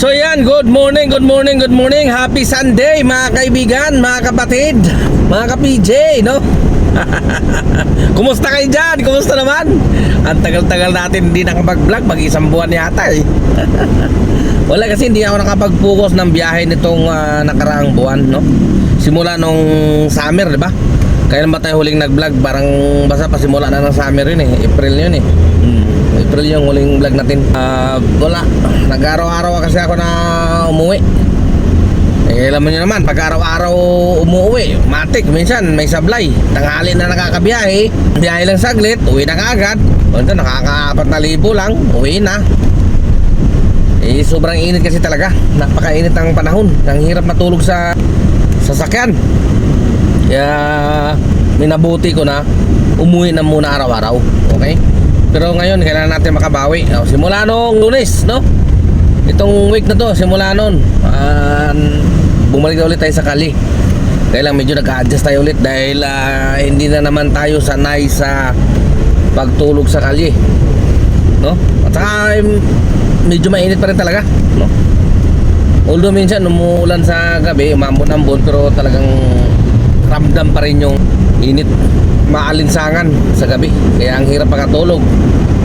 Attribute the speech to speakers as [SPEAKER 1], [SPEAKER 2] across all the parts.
[SPEAKER 1] So yan, good morning, good morning, good morning. Happy Sunday mga kaibigan, mga kapatid, mga ka-PJ, no? Kumusta kayo dyan? Kumusta naman? Ang tagal-tagal natin hindi nakapag-vlog, mag-isang buwan yata eh. Wala kasi hindi ako nakapag-focus ng biyahe nitong nakaraang buwan, no? Simula nung summer, di ba? Kaya naman tayo huling nag-vlog, parang basta pa simula na ng summer yun eh. April yun eh. April yung huling vlog natin. Wala, nag-araw-araw kasi ako na umuwi. Eh alam mo nyo naman, pag araw-araw umuwi, matik, minsan may sablay. Tanghali na nakakabiyahe, biyahe lang saglit, uwi na kaagad. Ito nakaka-4,000 lang, uwi na. Eh sobrang init kasi talaga. Napakainit ang panahon. Ang hirap matulog sa sasakyan. Kaya minabuti ko na umuwi na muna araw-araw. Okay? Pero ngayon kailangan natin makabawi. Simula nung Lunes, no? Itong week na to, simula nun bumalik na ulit tayo sa Kali. Kaya lang medyo nag-adjust tayo ulit dahil hindi na naman tayo sanay sa pagtulog sa Kali, no? At saka medyo mainit pa rin talaga, no? Although minsan umuulan sa gabi, umambon-ambon, pero talagang ramdam pa rin yung init, maalinsangan sa gabi. Kaya ang hirap makatulog.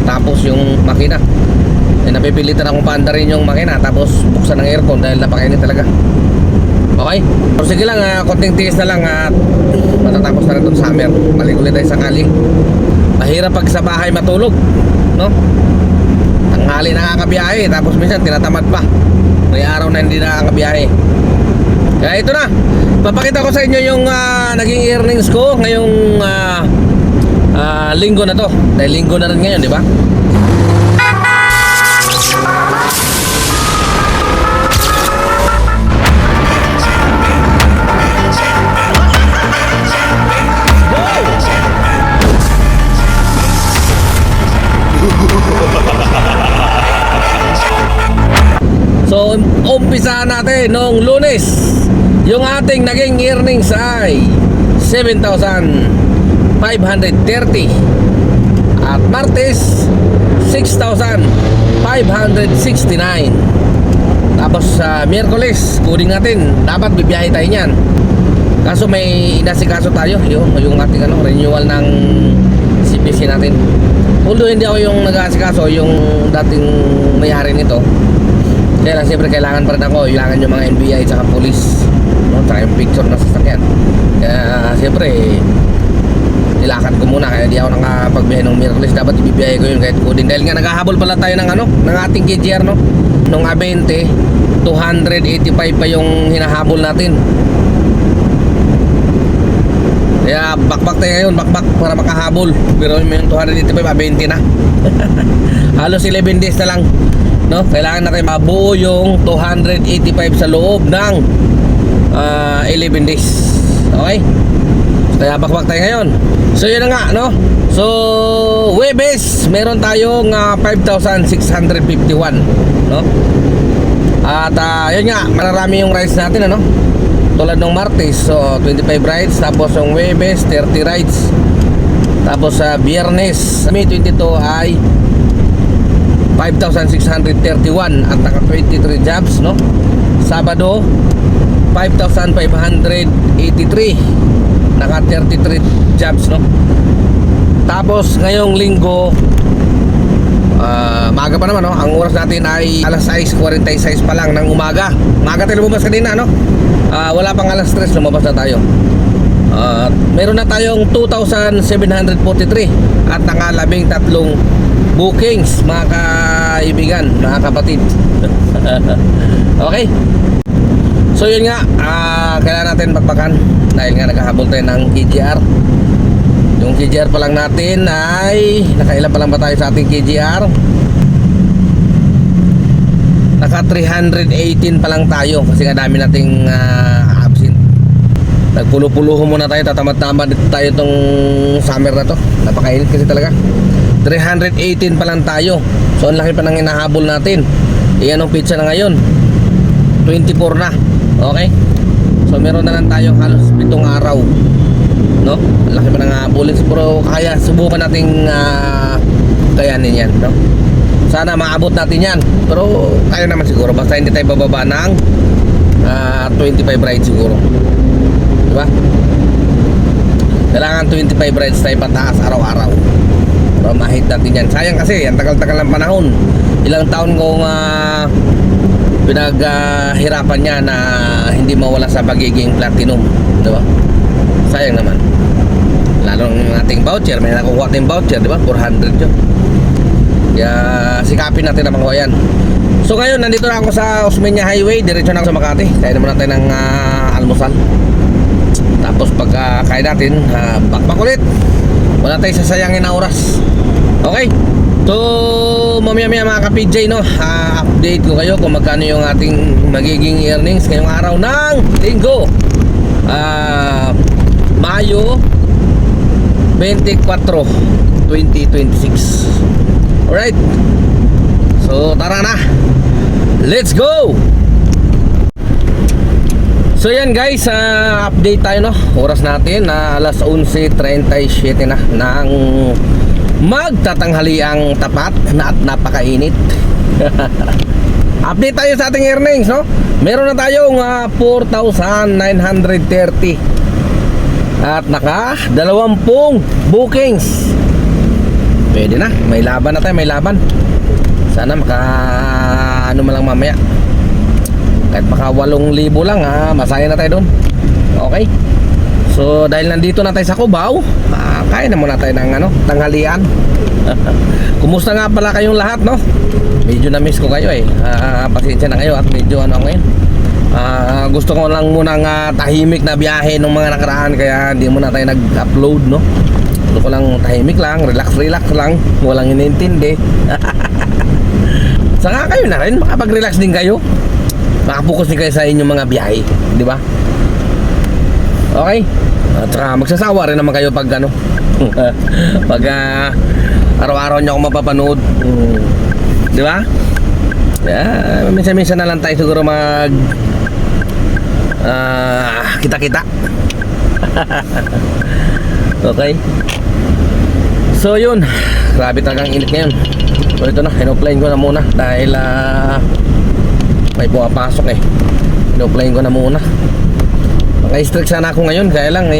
[SPEAKER 1] Tapos yung makina, napipilitan akong paandarin yung makina, tapos buksan ng aircon dahil napakainit talaga. Okay? So sige lang, konting tiis na lang at matatapos na rin itong summer. Balik ulit tayo sa Kali. Mahirap pag sa bahay matulog, no? Tanghali nakakabiyahe, tapos minsan tinatamad pa. May araw na hindi nakakabiyahe. Kaya ito na, papakita ko sa inyo yung naging earnings ko ngayong linggo na to. Dahil linggo na rin ngayon, di ba? So, umpisa natin noong Lunes. Yung ating naging earnings ay 7,530. At Martes 6,569. Tapos sa Miyerkules, coding natin, dapat bibiyahe tayo niyan. Kaso may inasikaso tayo, yung ating renewal ng CPC natin. Although hindi ako yung nag-aasikaso, yung dating may-ari nito. Kaya lang siyempre kailangan pa rin ako, kailangan yung mga NBI at saka police, no? Tsaka yung picture na sasakyan. Kaya siyempre nilakad ko muna, kaya di ako nakapagbiyahe ng Miyerkules. Dapat ibibiyahe ko yun kahit coding. Dahil nga naghahabol pala tayo ng ng ating KGR, no? Nung A20, 285 pa yung hinahabol natin. Kaya bakbak tayo ngayon, bakbak para makahabol. Pero yung 285, A20 na. Halos 11 days na lang, no? Kailangan natin mabuo yung 285 sa loob ng 11 days. Okay? Kaya bakbak tayo ngayon. So yun na nga, no? So Huwebes, meron tayong 5,651, no? At yun nga, mararami yung rides natin, ano? Tulad ng Martes, so 25 rides. Tapos yung Huwebes, 30 rides. Tapos sa Biyernes, May 22 ay 5,631 at naka 23 jobs, no? Sabado 5,583 naka 33 jobs, no? Tapos ngayong linggo maaga pa naman, no? Ang oras natin ay alas 6:46 pa lang ng umaga. Maaga tayo lumabas kanina, no? Wala pang alas 3 lumabas na tayo. Meron na tayong 2,743 at naka 13 bookings, mga kaibigan, mga kapatid. Okay? So yun nga, kailangan natin magpakan dahil nga naghahabol tayo ng KGR. Yung KGR pa lang natin ay nakailan pa lang ba tayo sa ating KGR? Naka 318 pa lang tayo kasi nga dami nating absent. Nagpulo-puluho muna tayo, tatamad-tamad tayo itong summer na to. Napakainit kasi talaga. 318 pa lang tayo. So ang laki pa ng hinahabol natin. Iyan ang pizza na ngayon, 24 na. Okay? So meron na lang tayong halos 7 araw, no? Ang laki pa ng habulin. Pero kaya subukan nating kayanin yan, no? Sana maabot natin yan. Pero kaya naman siguro. Basta hindi tayo bababa ng 25 rides siguro. Diba? Kailangan 25 rides tayo pataas araw-araw para ma-hit natin yan. Sayang kasi, ang tagal-tagal ng panahon. Ilang taon kong pinaghirapan niya na hindi mawala sa pagiging platinum. Diba? Sayang naman. Lalo ng ating voucher. May nakukuha ating voucher, diba? 400 yun. Kaya sikapin natin ang mga yan. So ngayon, nandito na ako sa Osmeña Highway. Diretso na ako sa Makati. Kaya naman natin ng almusal. Tapos pagka kain natin, bakbak ulit. Wala tayong sasayangin na oras. Okay? So mamaya-maya mga ka-PJ, no? Update ko kayo kung magkano yung ating magiging earnings ngayong araw ng linggo, Mayo 24, 2026. Alright. So tara na. Let's go. So yan guys, update tayo, no? Oras natin na alas 11:37 na ng magtatanghaliang tapat na at napakainit. Update tayo sa ating earnings, no? Meron na tayong 4,930 at naka 20 bookings. Pwede na, may laban na tayo, may laban. Sana maka ano man lang mamaya. Kahit maka 8,000 lang, masaya na tayo doon. Okay. So dahil nandito na tayo sa Cubao, kain na muna tayo ng tanghalian. Kumusta nga pala kayong lahat, no? Medyo na miss ko kayo eh. Pasensya na kayo at medyo ngayon. Gusto ko lang munang tahimik na biyahe nung mga nakaraan, kaya hindi muna tayo nag-upload, no? Gusto ko lang tahimik lang, relax lang, walang inintindi. Saka kayo na rin, makapag-relax din kayo. Makapokus din kayo sa inyong mga biyahe, di ba? Okay? At saka magsasawa rin naman kayo pag pag araw-araw nyo ako mapapanood. Di ba? Minsan-minsan na lang tayo siguro mag kita-kita. Okay. So yun, grabe talagang init ngayon. So ito na, inoplayin ko na muna dahil may pumapasok eh. Inoplayin ko na muna. Naka-strict sana ako ngayon, kaya lang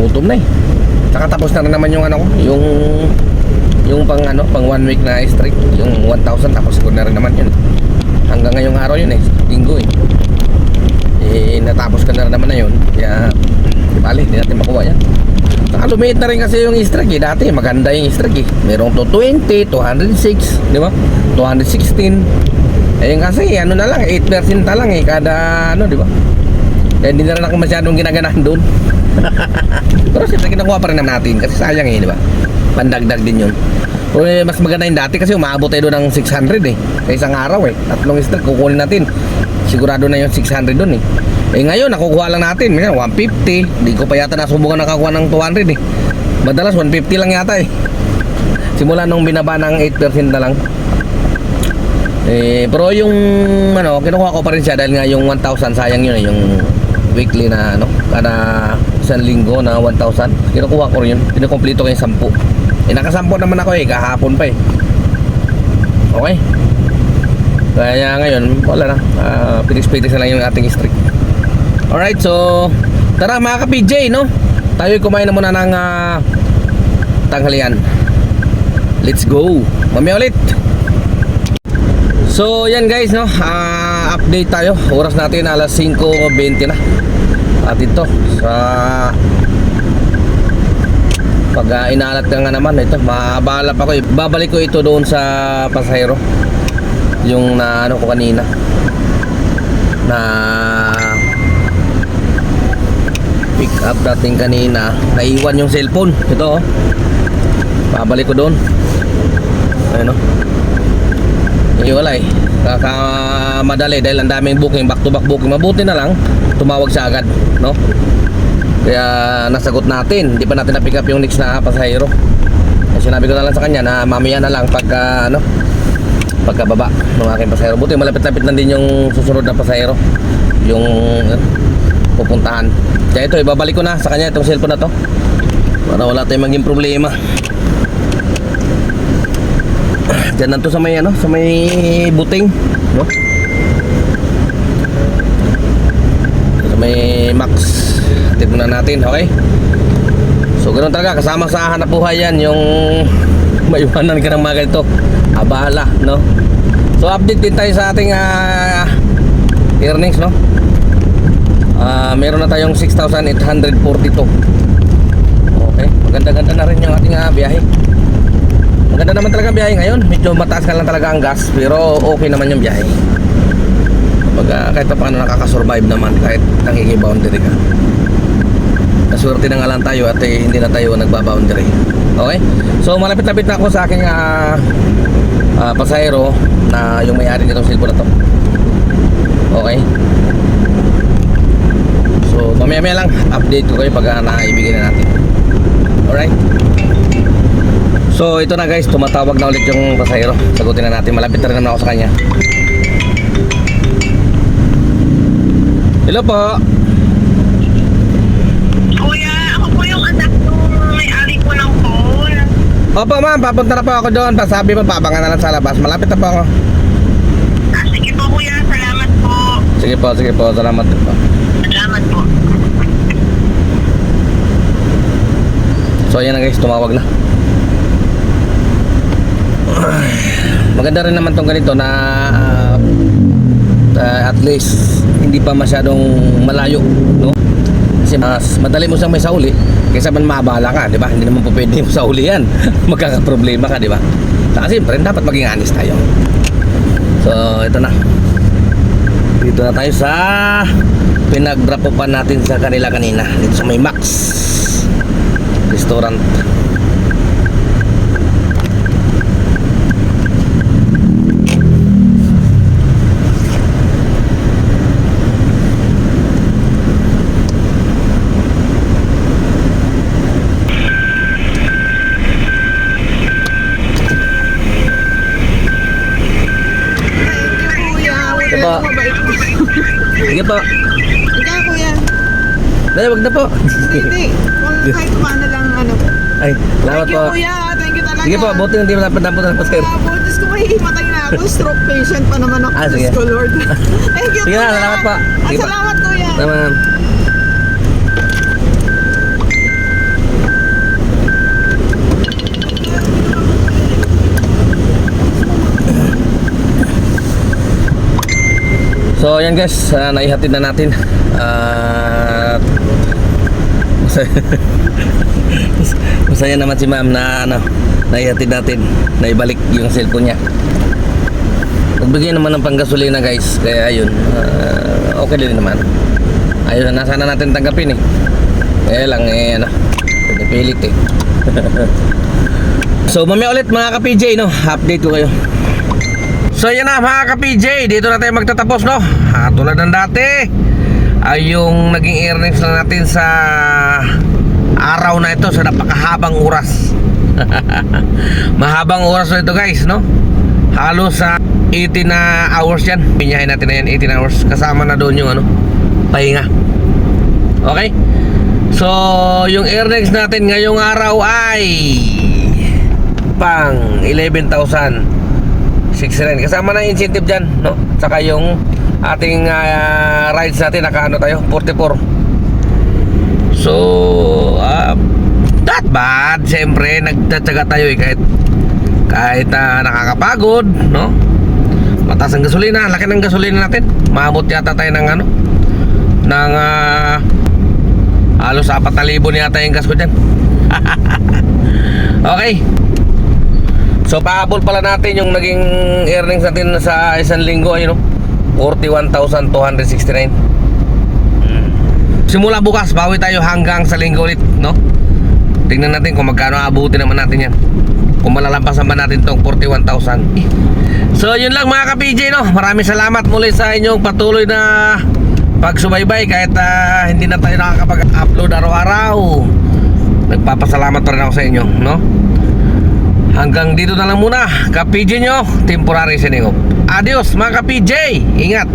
[SPEAKER 1] gutom na eh. Saka tapos na rin naman yung yung pang 1 week na strict, yung 1,000 tapos ko na rin naman yun. Hanggang ngayong araw yun eh, linggo eh. Natapos ka na rin naman na yun. Kaya bali, hindi natin makuha yan. Saka lumiit na rin kasi yung strict eh. Dati maganda yung strict eh. Merong 220, 206, di ba? 216. Ayun kasi na lang, 8% na lang eh kada di ba? Kaya hindi na rin ako masyadong ginaganahan doon. Pero siyempre kinakuha pa rin naman natin kasi sayang eh, di ba? Pandagdag din yun. Pero mas maganda yung dati kasi umabot tayo doon ng 600 eh. Sa isang araw eh. 3 strict kukunin natin. Sigurado na yung 600 doon eh. Ngayon nakukuha lang natin 150. Hindi ko pa yata nasubukan nakakuha ng 200 eh. Madalas 150 lang yata eh. Simula nung binaba ng 8% na lang. Pero yung kinukuha ko pa rin siya dahil nga yung 1,000 sayang yun eh, yung weekly na kada isang linggo na 1,000. Kinukuha ko rin yun. Kinukomplito ko yung 10. Nakasampo naman ako eh, kahapon pa eh. Okay. Kaya ngayon, wala na. Pinis-pinis na lang yung ating streak. Alright, so tara mga ka-PJ, no? Tayo kumain na muna ng tanghalian. Let's go. Mamaya ulit. So yan guys, no? Update tayo. Oras natin alas 5:20 na. At ito sa pag inalat ka nga naman ito, mabalap ako. Babalik ko ito doon sa pasahero. Yung na ko kanina. Na pick up dating kanina. Naiwan yung cellphone. Ito babalik ko doon. Ayun wala eh. Kakamadali dahil ang daming booking, back to back booking. Mabuti na lang tumawag siya agad, no? Kaya nasagot natin. Hindi pa natin na-pick up yung next na pasahero. Kasi sinabi ko na lang sa kanya na mamaya na lang pagka pagkababa ng aking pasahero. Buti malapit-lapit na din yung susunod na pasahero, yung pupuntahan. Kaya ito, ibabalik ko na sa kanya itong cellphone na to para wala tayong maging problema. Diyan na to sa may sa may buting, no? Sa may Max. Hatid muna natin, okay? So ganoon talaga, kasama sa hanap buhay yan, yung maiwanan ka ng mga ganito. Abala, no? So update din tayo sa ating earnings, no? Meron na tayong 6,842. Okay, maganda-ganda na rin yung ating biyahe. Maganda naman talaga ang biyahe ngayon. Medyo mataas ka lang talaga ang gas, pero okay naman yung biyahe. Kahit pa paano nakakasurvive naman kahit nakiki-boundary ka. Kaswerte na nga lang tayo at hindi na tayo nagba-boundary. Okay? So malapit-lapit na ako sa aking pasahero na yung may-ari nitong cellphone na to. Okay? So mamaya-maya lang update ko kayo pag naibigay na natin. Alright? So ito na guys, tumatawag na ulit yung pasahero. Sagutin na natin, malapit na rin naman ako sa kanya. Hello po.
[SPEAKER 2] Kuya, ako po yung anak nung may-ari po ng phone.
[SPEAKER 1] Opo ma'am, papunta na po ako doon. Pasabi mo, pabangan na lang sa labas. Malapit na po ako.
[SPEAKER 2] Sige po kuya, salamat po.
[SPEAKER 1] Sige po, salamat po.
[SPEAKER 2] Salamat po.
[SPEAKER 1] So ayan na guys, tumawag na. Maganda rin naman tong ganito na at least hindi pa masyadong malayo, no? Kasi mas madali mo siyang may sauli kaysa man maabala ka, di ba? Hindi naman po pwede mo sauli yan. Magkakaproblema ka, di ba? Kasi siyempre dapat maging honest tayo. So ito na. Dito na tayo sa pinag-drop upan natin sa kanila kanina, dito sa may Max Restaurant. Po. Sige po.
[SPEAKER 3] Ikaw, kuya.
[SPEAKER 1] Dahil wag na po.
[SPEAKER 3] Hindi. Kung kahit paano lang,
[SPEAKER 1] Ay, salamat
[SPEAKER 3] Thank
[SPEAKER 1] po.
[SPEAKER 3] you, kuya. Thank you talaga.
[SPEAKER 1] Sige po, buti hindi mo napadampo na po sir.
[SPEAKER 3] Diyos ko, mahihimatay na ako. Stroke patient pa naman ako.
[SPEAKER 1] Sige.
[SPEAKER 3] Diyos ko, Lord. Thank you,
[SPEAKER 1] Sige
[SPEAKER 3] kuya.
[SPEAKER 1] na, salamat po. Sige po.
[SPEAKER 3] Salamat, kuya.
[SPEAKER 1] Naman. So ayan guys, naihatid na natin. Masaya naman si ma'am na naihatid natin, naibalik yung cellphone niya. Nagbigay naman ng panggasolina guys, kaya ayun, okay din naman. Ayun, nasa na natin tanggapin eh. Kaya lang pilit eh. So mamaya ulit mga ka-PJ, no, update ko kayo. So yan na mga ka-PJ, dito na tayo magtatapos, no. Tulad ng dati ay yung naging earnings na natin sa araw na ito, sa napakahabang oras. Mahabang oras na ito guys, no. Halos sa 18 na hours yan. Pinyahin natin na yan, 18 hours. Kasama na doon yung pahinga. Okay. So yung earnings natin ngayong araw ay pang 11,069. Kasama na incentive dyan, no? Saka yung ating rides natin, naka tayo, 44. So not bad. Siyempre nagtatsaga tayo kahit nakakapagod, no? Mataas ang gasolina, laki ng gasolina natin. Maabot yata tayo ng ng halos 4,000 yata yung gas ko dyan. Okay. So pahabol pala natin yung naging earnings natin sa isang linggo, ayun, no? 41,269. Simula bukas, bawi tayo hanggang sa linggo ulit, no? Tingnan natin kung magkano aabutin naman natin yan. Kung malalampasan ba natin tong 41,000. So yun lang mga ka-PJ, no? Maraming salamat muli sa inyong patuloy na pagsubaybay kahit hindi na tayo nakakapag-upload araw-araw. Nagpapasalamat pa rin ako sa inyo, no? Hanggang dito na lang muna, ka-PJ nyo, temporary signing off. Adios mga ka-PJ, ingat.